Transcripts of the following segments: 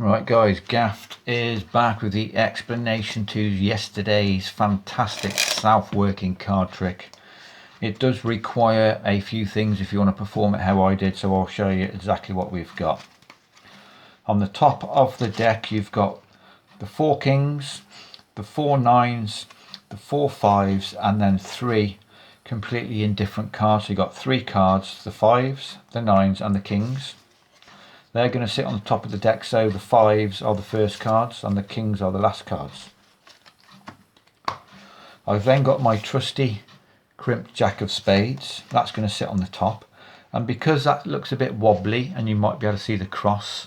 Right guys, Gaft is back with the explanation to yesterday's fantastic self-working card trick. It does require a few things if you want to perform it how I did, so I'll show you exactly what we've got. On the top of the deck you've got the 4 kings, the 4 nines, the 4 fives, and then 3 completely indifferent cards. So you've got 3 cards, the 5s, the 9s and the kings. They're going to sit on the top of the deck, so the 5s are the first cards and the kings are the last cards. I've then got my trusty crimped jack of spades. That's going to sit on the top, and because that looks a bit wobbly and you might be able to see the cross,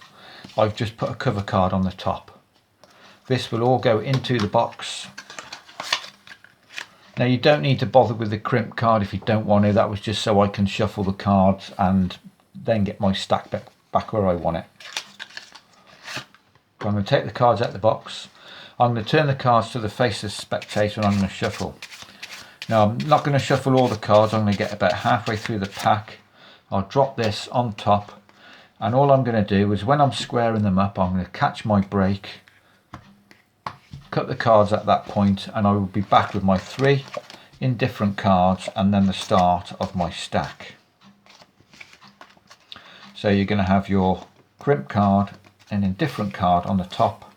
I've just put a cover card on the top. This will all go into the box. Now you don't need to bother with the crimp card if you don't want to. That was just so I can shuffle the cards and then get my stack back where I want it. I'm going to take the cards out of the box. I'm going to turn the cards to the face of the spectator and I'm going to shuffle. Now I'm not going to shuffle all the cards. I'm going to get about halfway through the pack. I'll drop this on top, and all I'm going to do is when I'm squaring them up, I'm going to catch my break, cut the cards at that point, and I will be back with my 3 indifferent cards and then the start of my stack. So you're going to have your crimp card and indifferent card on the top,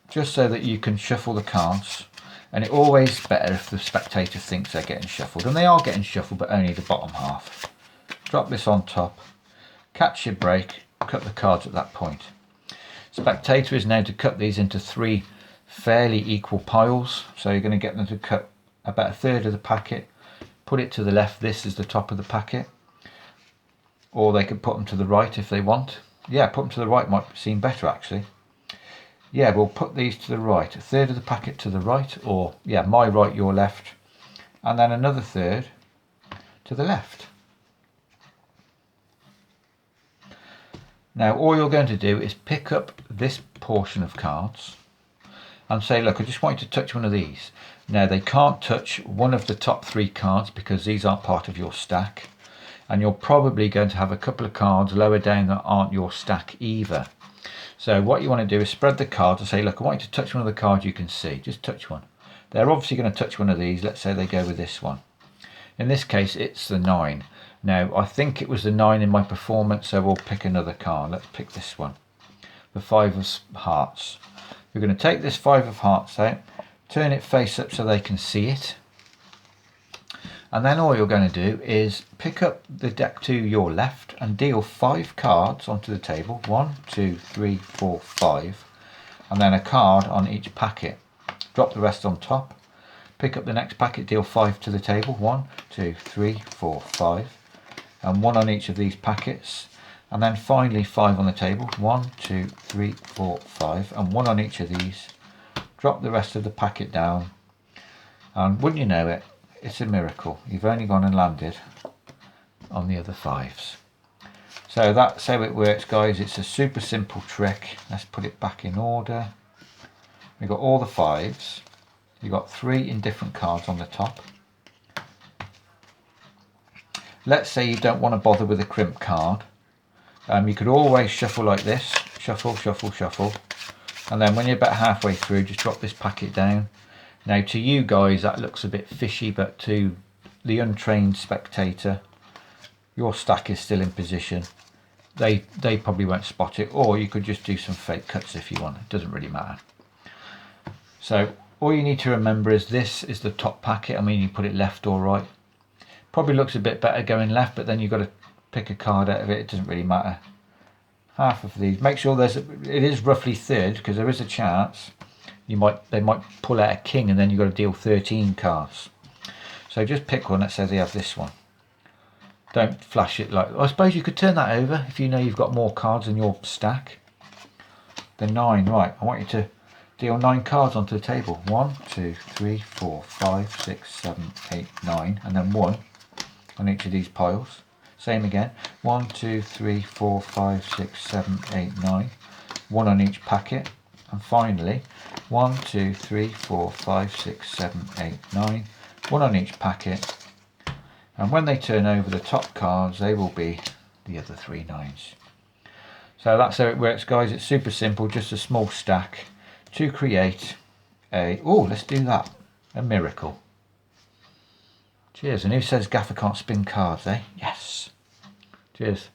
just so that you can shuffle the cards. And it's always better if the spectator thinks they're getting shuffled, and they are getting shuffled, but only the bottom half. Drop this on top, catch your break, cut the cards at that point. Spectator is now to cut these into 3 fairly equal piles. So you're going to get them to cut about 1/3 of the packet, put it to the left. This is the top of the packet. Or they could put them to the right if they want. Yeah, put them to the right might seem better actually. Yeah, we'll put these to the right. 1/3 of the packet to the right, or yeah, my right, your left. And then another 1/3 to the left. Now all you're going to do is pick up this portion of cards and say, look, I just want you to touch one of these. Now they can't touch one of the top 3 cards because these aren't part of your stack. And you're probably going to have a couple of cards lower down that aren't your stack either. So what you want to do is spread the cards and say, look, I want you to touch one of the cards you can see. Just touch one. They're obviously going to touch one of these. Let's say they go with this one. In this case it's the 9. Now I think it was the 9 in my performance, so we'll pick another card. Let's pick this one, the 5 of hearts. We're going to take this 5 of hearts out, turn it face up so they can see it. And then all you're going to do is pick up the deck to your left and deal 5 cards onto the table. 1, 2, 3, 4, 5. And then a card on each packet. Drop the rest on top. Pick up the next packet, deal 5 to the table. 1, 2, 3, 4, 5. And 1 on each of these packets. And then finally 5 on the table. 1, 2, 3, 4, 5. And 1 on each of these. Drop the rest of the packet down. And wouldn't you know it, it's a miracle. You've only gone and landed on the other 5s. So that's how it works, guys. It's a super simple trick. Let's put it back in order. We've got all the 5s. You've got 3 indifferent cards on the top. Let's say you don't want to bother with a crimp card. You could always shuffle like this. Shuffle, shuffle, shuffle. And then when you're about halfway through, just drop this packet down. Now to you guys that looks a bit fishy, but to the untrained spectator, your stack is still in position. They probably won't spot it, or you could just do some fake cuts if you want. It doesn't really matter. So all you need to remember is this is the top packet. I mean, you put it left or right. Probably looks a bit better going left, but then you've got to pick a card out of it. It doesn't really matter. Half of these. Make sure it is roughly 1/3, because there is a chance they might pull out a king and then you've got to deal 13 cards. So just pick one that says they have this one. Don't flash it like, I suppose you could turn that over if you know you've got more cards in your stack. The 9, right, I want you to deal 9 cards onto the table. 1, 2, 3, 4, 5, 6, 7, 8, 9, and then 1 on each of these piles. Same again. 1, 2, 3, 4, 5, 6, 7, 8, 9. 1 on each packet. And finally, 1, 2, 3, 4, 5, 6, 7, 8, 9. 1 on each packet. And when they turn over the top cards, they will be the other 3 9s. So that's how it works, guys. It's super simple, just a small stack to create a, oh, let's do that, a miracle. Cheers. And who says Gaffer can't spin cards, eh? Yes. Cheers.